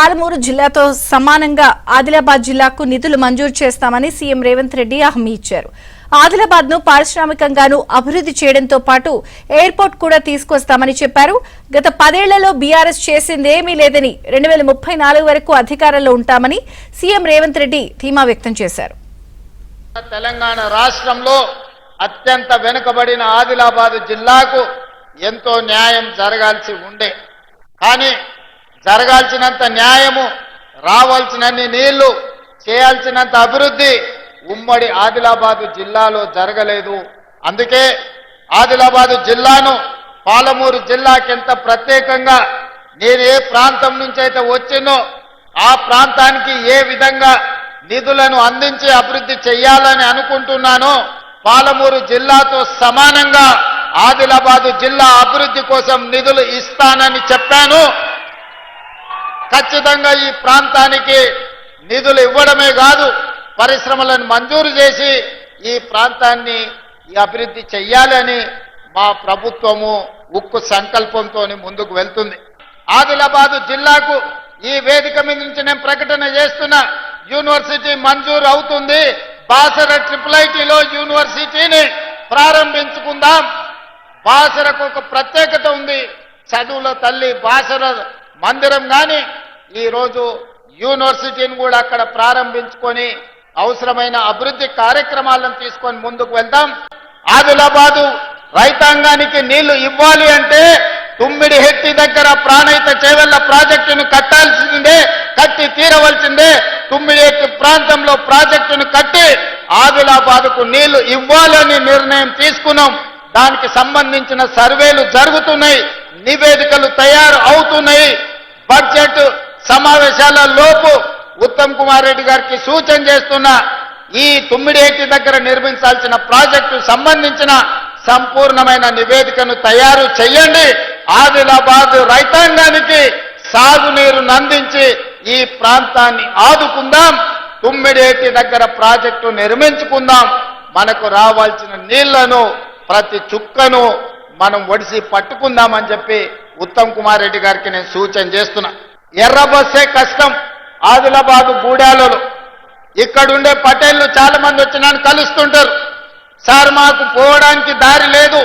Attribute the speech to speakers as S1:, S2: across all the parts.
S1: పాలమూరు జిల్లాతో సమానంగా ఆదిలాబాద్ జిల్లాకు నిధులు మంజూరు చేస్తామని సీఎం రేవంత్ రెడ్డి హామీ ఇచ్చారు. ఆదిలాబాద్ ను పారిశ్రామికంగాను అభివృద్ధి చేయడంతో పాటు ఎయిర్పోర్ట్ కూడా తీసుకొస్తామని చెప్పారు. గత 10 ఏళ్లలో బీఆర్ఎస్ చేసిందేమీ లేదని 2034 వరకు అధికారంలో ఉంటామని సీఎం రేవంత్ రెడ్డి ధీమా వ్యక్తం చేశారు.
S2: తెలంగాణ రాష్ట్రంలో అత్యంత వెనుకబడిన ఆదిలాబాద్ జిల్లాకు ఎంతో న్యాయం జరగాల్సి ఉండే, కానీ జరగాల్సినంత న్యాయము, రావాల్సినన్ని నీళ్లు, చేయాల్సినంత అభివృద్ధి ఉమ్మడి ఆదిలాబాద్ జిల్లాలో జరగలేదు. అందుకే ఆదిలాబాద్ జిల్లాను పాలమూరు జిల్లాకెంత ప్రత్యేకంగా నేను ఏ ప్రాంతం నుంచి అయితే వచ్చినో ఆ ప్రాంతానికి ఏ విధంగా నిధులను అందించి అభివృద్ధి చేయాలని అనుకుంటున్నానో పాలమూరు జిల్లాతో సమానంగా ఆదిలాబాద్ జిల్లా అభివృద్ధి కోసం నిధులు ఇస్తానని చెప్పాను. ఖచ్చితంగా ఈ ప్రాంతానికి నిధులు ఇవ్వడమే కాదు, పరిశ్రమలను మంజూరు చేసి ఈ ప్రాంతాన్ని అభివృద్ధి చెయ్యాలని మా ప్రభుత్వము ఉక్కు సంకల్పంతో ముందుకు వెళ్తుంది. ఆదిలాబాద్ జిల్లాకు ఈ వేదిక మీద నుంచి నేను ప్రకటన చేస్తున్నా, యూనివర్సిటీ మంజూరు అవుతుంది. బాసర IIITలో యూనివర్సిటీని ప్రారంభించుకుందాం. బాసరకు ఒక ప్రత్యేకత ఉంది, చదువుల తల్లి బాసర మందిరం. కానీ ఈరోజు యూనివర్సిటీని కూడా అక్కడ ప్రారంభించుకొని అవసరమైన అభివృద్ధి కార్యక్రమాలను తీసుకొని ముందుకు వెళ్దాం. ఆదిలాబాదు రైతాంగానికి నీళ్లు ఇవ్వాలి అంటే తుమ్మిడిహెట్టి దగ్గర ప్రాణహిత చేవెళ్ల ప్రాజెక్టును కట్టాల్సిందే, కట్టి తీరవలసిందే. తుమ్మిడిహెట్టి ప్రాంతంలో ప్రాజెక్టును కట్టి ఆదిలాబాదుకు నీళ్లు ఇవ్వాలని నిర్ణయం తీసుకున్నాం. దానికి సంబంధించిన సర్వేలు జరుగుతున్నాయి, నివేదికలు తయారు అవుతున్నాయి. బడ్జెట్ సమావేశాల లోపు ఉత్తమ్ కుమార్ రెడ్డి గారికి సూచన చేస్తున్నా, ఈ తుమ్మిడిహెట్టి దగ్గర నిర్మించాల్సిన ప్రాజెక్టు సంబంధించిన సంపూర్ణమైన నివేదికను తయారు చేయండి. ఆదిలాబాద్ రైతాంగానికి సాగునీరును అందించి ఈ ప్రాంతాన్ని ఆదుకుందాం. తుమ్మిడిహెట్టి దగ్గర ప్రాజెక్టు నిర్మించుకుందాం. మనకు రావాల్సిన నీళ్లను ప్రతి చుక్కను మనం ఒడిసి పట్టుకుందామని చెప్పి ఉత్తమ్ కుమార్ రెడ్డి గారికి నేను సూచన చేస్తున్నా. ఎర్ర బస్సే కష్టం. ఆదిలాబాద్ గూడాలలో ఇక్కడుండే పటేళ్లు చాలా మంది వచ్చి నన్ను కలుస్తుంటారు. సార్ మాకు పోవడానికి దారి లేదు,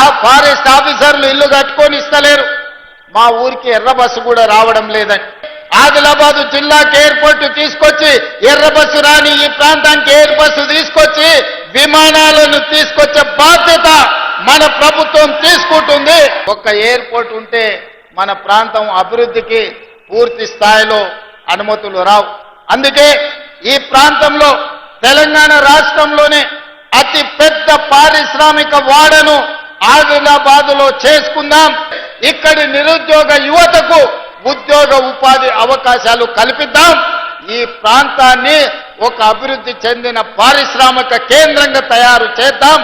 S2: ఆ ఫారెస్ట్ ఆఫీసర్లు ఇల్లు కట్టుకొని ఇస్తలేరు, మా ఊరికి ఎర్ర బస్సు కూడా రావడం లేదని. ఆదిలాబాద్ జిల్లాకి ఎయిర్పోర్ట్ తీసుకొచ్చి, ఎర్ర బస్సు రాని ఈ ప్రాంతానికి ఎయిర్ బస్సు తీసుకొచ్చి విమానాలను తీసుకొచ్చే బాధ్యత మన ప్రభుత్వం తీసుకుంటుంది. ఒక ఎయిర్పోర్ట్ ఉంటే మన ప్రాంతం అభివృద్ధికి పూర్తి స్థాయిలో అనుమతులు రావు. అందుకే ఈ ప్రాంతంలో తెలంగాణ రాష్ట్రంలోనే అతి పెద్ద పారిశ్రామిక వాడను ఆదిలాబాదులో చేసుకుందాం. ఇక్కడి నిరుద్యోగ యువతకు ఉద్యోగ ఉపాధి అవకాశాలు కల్పిద్దాం. ఈ ప్రాంతాన్ని ఒక అభివృద్ధి చెందిన పారిశ్రామిక కేంద్రంగా తయారు చేద్దాం.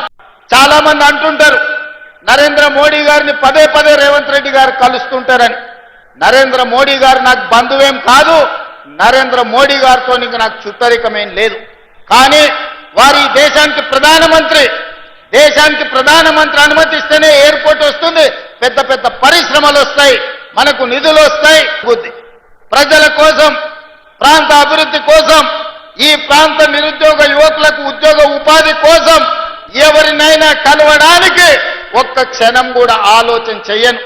S2: చాలా మంది అంటుంటారు నరేంద్ర మోడీ గారిని పదే పదే రేవంత్ రెడ్డి గారు కలుస్తుంటారని. నరేంద్ర మోడీ గారు నాకు బంధువేం కాదు, నరేంద్ర మోడీ గారితో నాకు చుట్టరికమేం లేదు. కానీ వారి దేశానికి ప్రధానమంత్రి అనుమతిస్తేనే ఎయిర్పోర్ట్ వస్తుంది, పెద్ద పెద్ద పరిశ్రమలు వస్తాయి, మనకు నిధులు వస్తాయి. ప్రజల కోసం, ప్రాంత అభివృద్ధి కోసం, ఈ ప్రాంత నిరుద్యోగ యువకులకు ఉద్యోగ ఉపాధి కోసం ఎవరినైనా కలవడానికి ఒక్క క్షణం కూడా ఆలోచన చెయ్యను.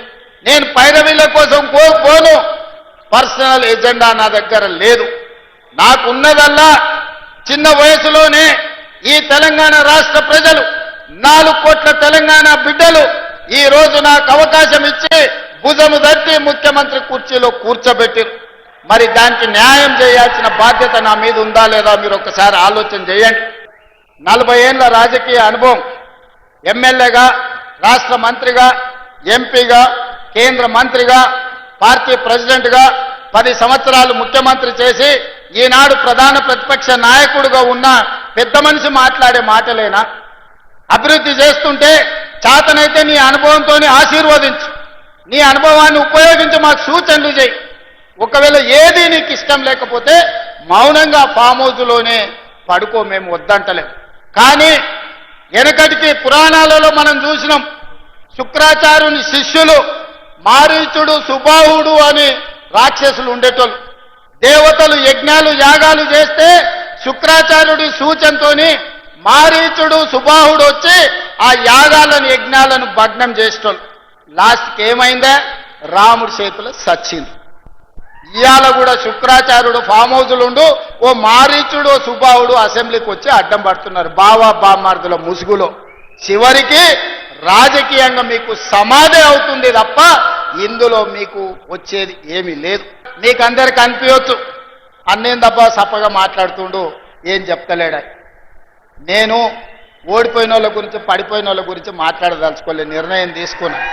S2: నేను పైరవీల కోసం పోను. పర్సనల్ ఎజెండా నా దగ్గర లేదు. నాకున్నదల్లా చిన్న వయసులోనే ఈ తెలంగాణ రాష్ట్ర ప్రజలు 4 కోట్ల తెలంగాణ బిడ్డలు ఈ రోజు నాకు అవకాశం ఇచ్చి భుజము తట్టి ముఖ్యమంత్రి కుర్చీలో కూర్చోబెట్టారు. మరి దానికి న్యాయం చేయాల్సిన బాధ్యత నా మీద ఉందా లేదా మీరు ఒకసారి ఆలోచన చేయండి. 40 ఏళ్ల రాజకీయ అనుభవం, ఎమ్మెల్యేగా, రాష్ట్ర మంత్రిగా, ఎంపీగా, కేంద్ర మంత్రిగా, పార్టీ ప్రెసిడెంట్గా 10 సంవత్సరాలు ముఖ్యమంత్రి చేసి ఈనాడు ప్రధాన ప్రతిపక్ష నాయకుడిగా ఉన్న పెద్ద మనిషి మాట్లాడే మాటలేనా? అభివృద్ధి చేస్తుంటే చేతనైతే నీ అనుభవంతోనే ఆశీర్వదించు, నీ అనుభవాన్ని ఉపయోగించి మాకు సూచనలు చేయి. ఒకవేళ ఏది నీకు ఇష్టం లేకపోతే మౌనంగా ఫామ్ హౌస్లోనే పడుకో, మేము వద్దంటలేం. కానీ వెనకటికి పురాణాలలో మనం చూసినాం, శుక్రాచార్యుని శిష్యులు మారీచుడు, సుబాహుడు అని రాక్షసులు ఉండేటోళ్ళు. దేవతలు యజ్ఞాలు యాగాలు చేస్తే శుక్రాచార్యుడి సూచనతోని మారీచుడు సుబాహుడు వచ్చి ఆ యాగాలను యజ్ఞాలను భగ్నం చేసేటోళ్ళు. లాస్ట్కి ఏమైందా? రాముడి చేతిలో సచ్చింది. ఇవాళ కూడా శుక్రాచార్యుడు ఫామ్ హౌజులుండు ఓ మారీచుడు ఓ సుబాహుడు అసెంబ్లీకి వచ్చి అడ్డం పడుతున్నారు బావా బామ్మార్దుల ముసుగులో. చివరికి రాజకీయంగా మీకు సమాధి అవుతుంది తప్ప ఇందులో మీకు వచ్చేది ఏమీ లేదు. మీకు అందరికి అనిపించవచ్చు అన్నేం తప్ప సప్పగా మాట్లాడుతుండు ఏం చెప్తలేడా. నేను ఓడిపోయిన వాళ్ళ గురించి పడిపోయిన వాళ్ళ గురించి మాట్లాడదలుచుకోలే, నిర్ణయం తీసుకున్నాను.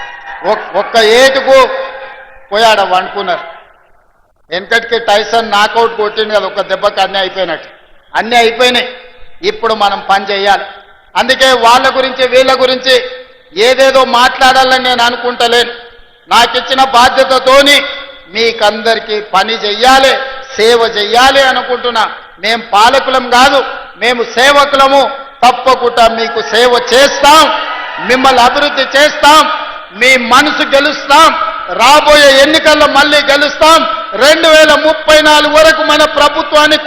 S2: ఒక్క ఏటుకు పోయాడ వండుకున్నారు. వెనకటికి టైసన్ నాకౌట్ కొట్టింది కదా, ఒక దెబ్బకి అన్నీ అయిపోయినట్టు. అన్నీ అయిపోయినాయి, ఇప్పుడు మనం పని చేయాలి. అందుకే వాళ్ళ గురించి వీళ్ళ గురించి ఏదేదో మాట్లాడాలని నేను అనుకుంటలేను. నాకిచ్చిన బాధ్యతతోని మీకందరికీ పని చెయ్యాలి, సేవ చెయ్యాలి అనుకుంటున్నా. మేం పాలకులం కాదు, మేము సేవకులము. తప్పకుండా మీకు సేవ చేస్తాం, మిమ్మల్ని అభివృద్ధి చేస్తాం, మీ మనసు గెలుస్తాం. రాబోయే ఎన్నికల్లో మళ్ళీ గెలుస్తాం. 2034 వరకు మన ప్రభుత్వాన్ని